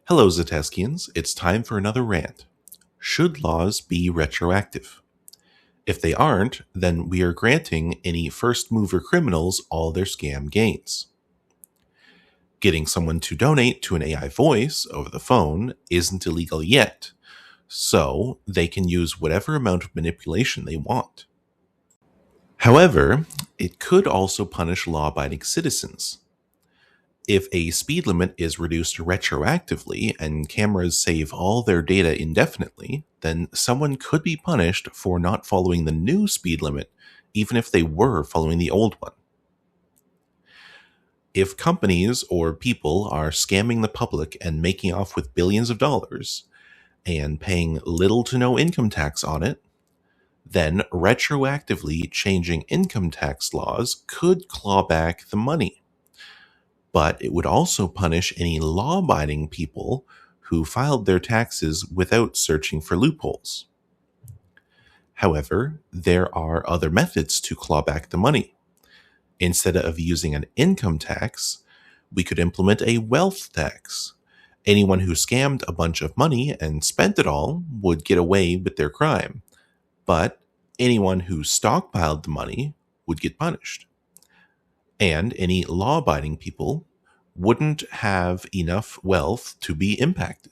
Hello, Zeteskians. It's time for another rant. Should laws be retroactive? If they aren't, then we are granting any first mover criminals all their scam gains. Getting someone to donate to an AI voice over the phone isn't illegal yet, so they can use whatever amount of manipulation they want. However, it could also punish law abiding citizens. If a speed limit is reduced retroactively and cameras save all their data indefinitely, then someone could be punished for not following the new speed limit, even if they were following the old one. If companies or people are scamming the public and making off with billions of dollars and paying little to no income tax on it, then retroactively changing income tax laws could claw back the money. But it would also punish any law-abiding people who filed their taxes without searching for loopholes. However, there are other methods to claw back the money. Instead of using an income tax, we could implement a wealth tax. Anyone who scammed a bunch of money and spent it all would get away with their crime, but anyone who stockpiled the money would get punished. And any law-abiding people wouldn't have enough wealth to be impacted.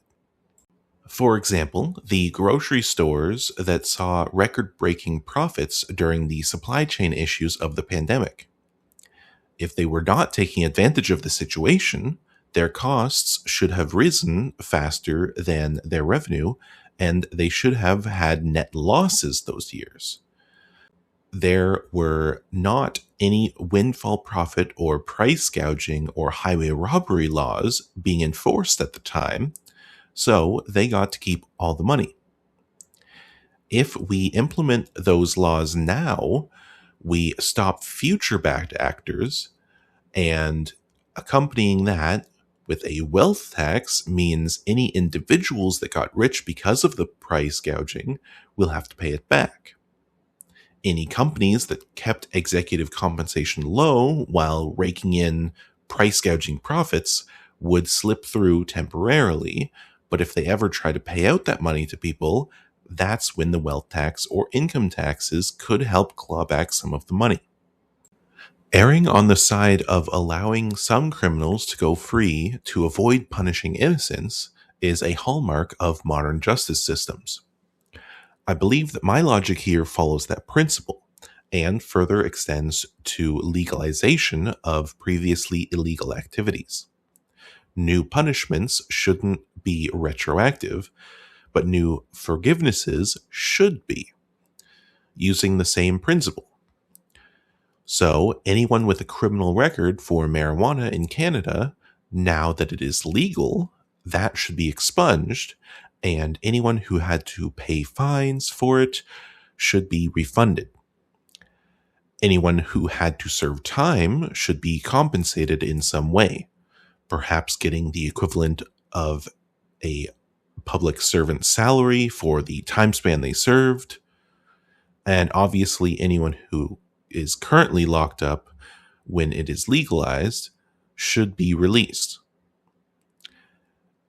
For example, the grocery stores that saw record-breaking profits during the supply chain issues of the pandemic. If they were not taking advantage of the situation, their costs should have risen faster than their revenue, and they should have had net losses those years. There were not any windfall profit or price gouging or highway robbery laws being enforced at the time, so they got to keep all the money. If we implement those laws now, we stop future bad actors, and accompanying that with a wealth tax means any individuals that got rich because of the price gouging will have to pay it back. Any companies that kept executive compensation low while raking in price gouging profits would slip through temporarily, but if they ever try to pay out that money to people, that's when the wealth tax or income taxes could help claw back some of the money. Erring on the side of allowing some criminals to go free to avoid punishing innocents is a hallmark of modern justice systems. I believe that my logic here follows that principle and further extends to legalization of previously illegal activities. New punishments shouldn't be retroactive, but new forgivenesses should be, using the same principle. So, anyone with a criminal record for marijuana in Canada, now that it is legal, that should be expunged, and anyone who had to pay fines for it should be refunded. Anyone who had to serve time should be compensated in some way, perhaps getting the equivalent of a public servant salary for the time span they served, and obviously anyone who is currently locked up when it is legalized should be released.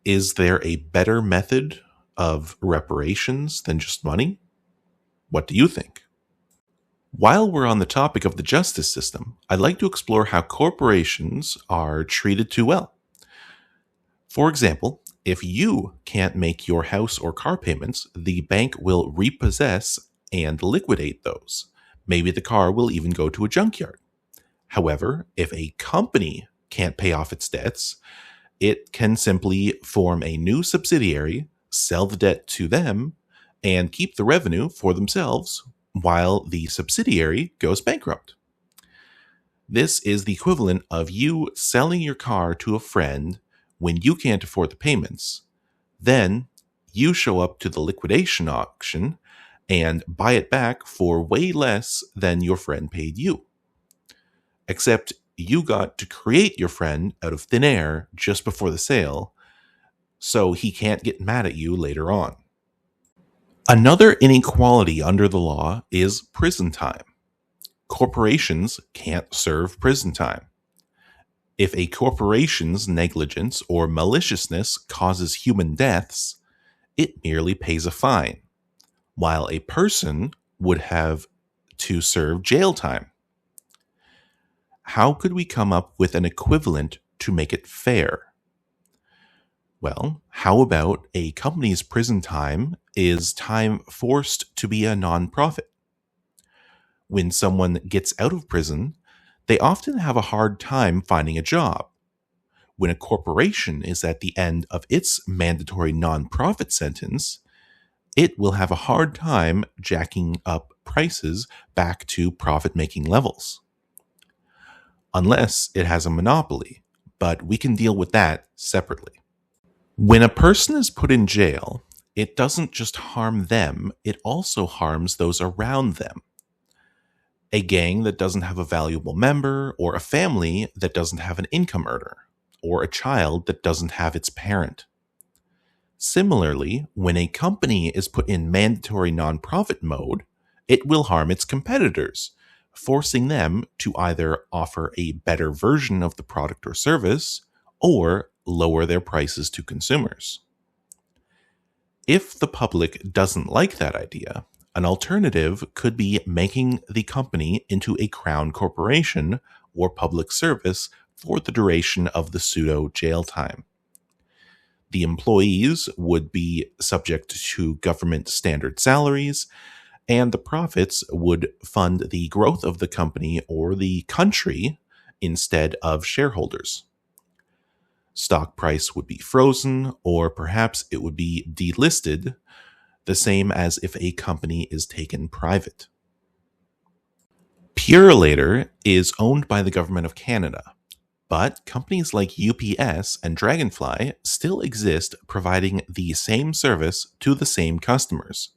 Is there a better method of reparations than just money? What do you think? While we're on the topic of the justice system, I'd like to explore how corporations are treated too well. For example, if you can't make your house or car payments, the bank will repossess and liquidate those. Maybe the car will even go to a junkyard. However, if a company can't pay off its debts, it can simply form a new subsidiary, sell the debt to them, and keep the revenue for themselves while the subsidiary goes bankrupt. This is the equivalent of you selling your car to a friend when you can't afford the payments. Then you show up to the liquidation auction and buy it back for way less than your friend paid you. Except you got to create your friend out of thin air just before the sale, so he can't get mad at you later on. Another inequality under the law is prison time. Corporations can't serve prison time. If a corporation's negligence or maliciousness causes human deaths, it merely pays a fine, while a person would have to serve jail time. How could we come up with an equivalent to make it fair? Well, how about a company's prison time is time forced to be a nonprofit? When someone gets out of prison, they often have a hard time finding a job. When a corporation is at the end of its mandatory nonprofit sentence, it will have a hard time jacking up prices back to profit-making levels. Unless it has a monopoly, but we can deal with that separately. When a person is put in jail, it doesn't just harm them, it also harms those around them. A gang that doesn't have a valuable member, or a family that doesn't have an income earner, or a child that doesn't have its parent. Similarly, when a company is put in mandatory nonprofit mode, it will harm its competitors, forcing them to either offer a better version of the product or service, or lower their prices to consumers. If the public doesn't like that idea, an alternative could be making the company into a crown corporation or public service for the duration of the pseudo jail time. The employees would be subject to government standard salaries, and the profits would fund the growth of the company or the country instead of shareholders. Stock price would be frozen, or perhaps it would be delisted, the same as if a company is taken private. Purolator is owned by the government of Canada, but companies like UPS and Dragonfly still exist, providing the same service to the same customers.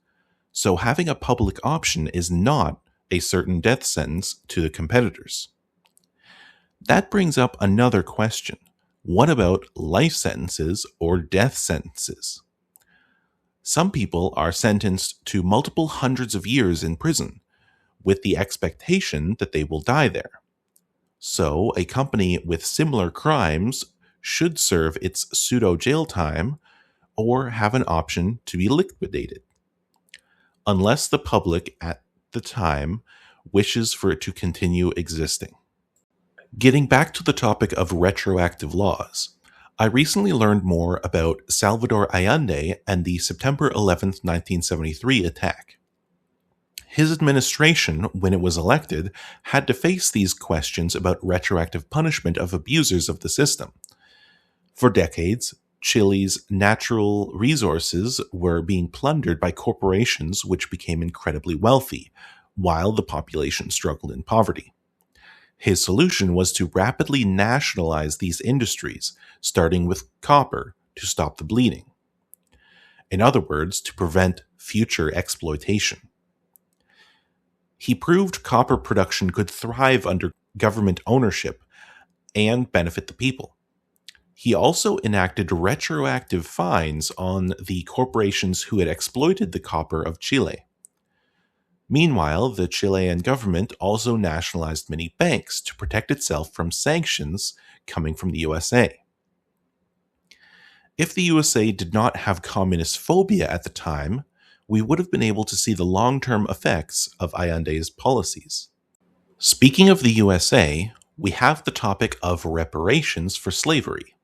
So having a public option is not a certain death sentence to the competitors. That brings up another question. What about life sentences or death sentences? Some people are sentenced to multiple hundreds of years in prison, with the expectation that they will die there. So, a company with similar crimes should serve its pseudo jail time or have an option to be liquidated, unless the public at the time wishes for it to continue existing. Getting back to the topic of retroactive laws, I recently learned more about Salvador Allende and the September 11th, 1973 attack. His administration, when it was elected, had to face these questions about retroactive punishment of abusers of the system. For decades, Chile's natural resources were being plundered by corporations which became incredibly wealthy, while the population struggled in poverty. His solution was to rapidly nationalize these industries, starting with copper to stop the bleeding. In other words, to prevent future exploitation. He proved copper production could thrive under government ownership and benefit the people. He also enacted retroactive fines on the corporations who had exploited the copper of Chile. Meanwhile, the Chilean government also nationalized many banks to protect itself from sanctions coming from the USA. If the USA did not have communist phobia at the time, we would have been able to see the long-term effects of Allende's policies. Speaking of the USA, we have the topic of reparations for slavery.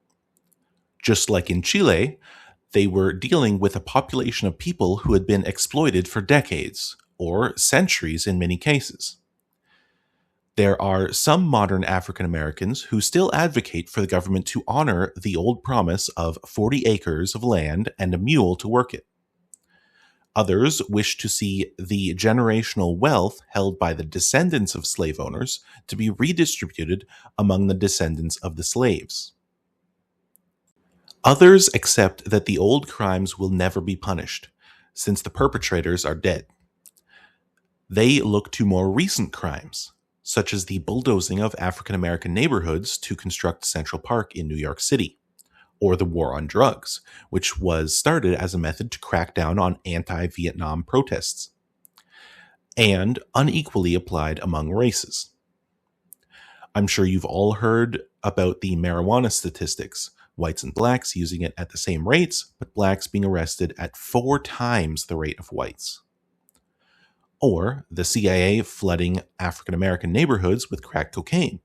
Just like in Chile, they were dealing with a population of people who had been exploited for decades, or centuries in many cases. There are some modern African Americans who still advocate for the government to honor the old promise of 40 acres of land and a mule to work it. Others wish to see the generational wealth held by the descendants of slave owners to be redistributed among the descendants of the slaves. Others accept that the old crimes will never be punished, since the perpetrators are dead. They look to more recent crimes, such as the bulldozing of African American neighborhoods to construct Central Park in New York City, or the war on drugs, which was started as a method to crack down on anti-Vietnam protests, and unequally applied among races. I'm sure you've all heard about the marijuana statistics, whites and blacks using it at the same rates, but blacks being arrested at 4 times the rate of whites. Or the CIA flooding African American neighborhoods with crack cocaine.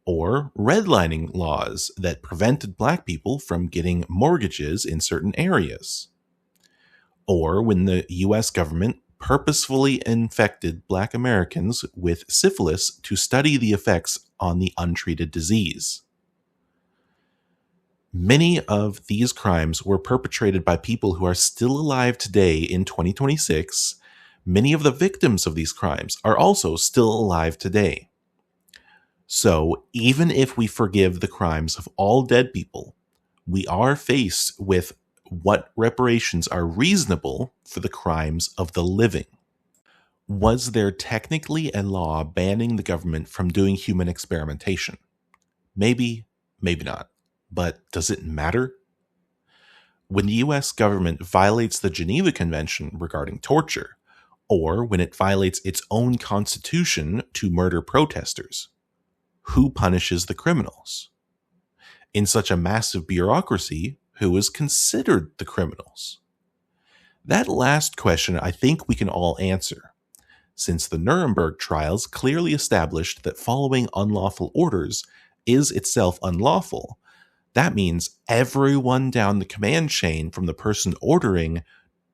Or redlining laws that prevented black people from getting mortgages in certain areas. Or when the US government purposefully infected black Americans with syphilis to study the effects on the untreated disease. Many of these crimes were perpetrated by people who are still alive today in 2026. Many of the victims of these crimes are also still alive today. So, even if we forgive the crimes of all dead people, we are faced with what reparations are reasonable for the crimes of the living. Was there technically a law banning the government from doing human experimentation? Maybe, maybe not. But does it matter? When the US government violates the Geneva Convention regarding torture, or when it violates its own constitution to murder protesters, who punishes the criminals? In such a massive bureaucracy, who is considered the criminals? That last question I think we can all answer, since the Nuremberg trials clearly established that following unlawful orders is itself unlawful. That means everyone down the command chain, from the person ordering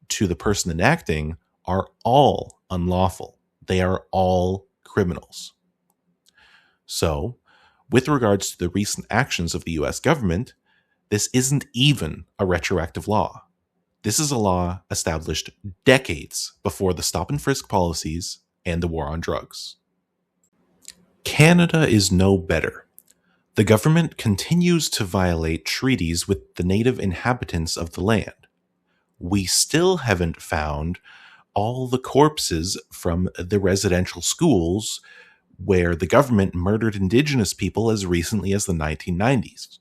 to the person enacting, are all unlawful. They are all criminals. So, with regards to the recent actions of the US government, this isn't even a retroactive law. This is a law established decades before the stop and frisk policies and the war on drugs. Canada is no better. The government continues to violate treaties with the native inhabitants of the land. We still haven't found all the corpses from the residential schools where the government murdered Indigenous people as recently as the 1990s.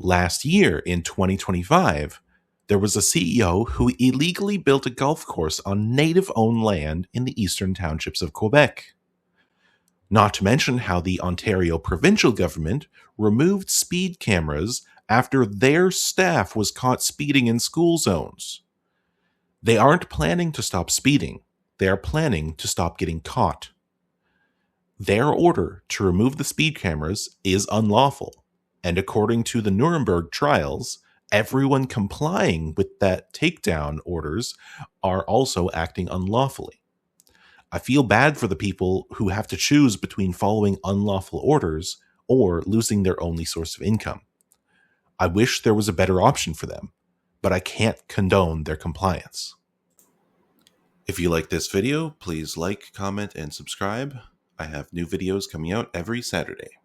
Last year, in 2025, there was a CEO who illegally built a golf course on native-owned land in the eastern townships of Quebec. Not to mention how the Ontario provincial government removed speed cameras after their staff was caught speeding in school zones. They aren't planning to stop speeding. They are planning to stop getting caught. Their order to remove the speed cameras is unlawful, and according to the Nuremberg trials, everyone complying with that takedown orders are also acting unlawfully. I feel bad for the people who have to choose between following unlawful orders or losing their only source of income. I wish there was a better option for them, but I can't condone their compliance. If you like this video, please like, comment, and subscribe. I have new videos coming out every Saturday.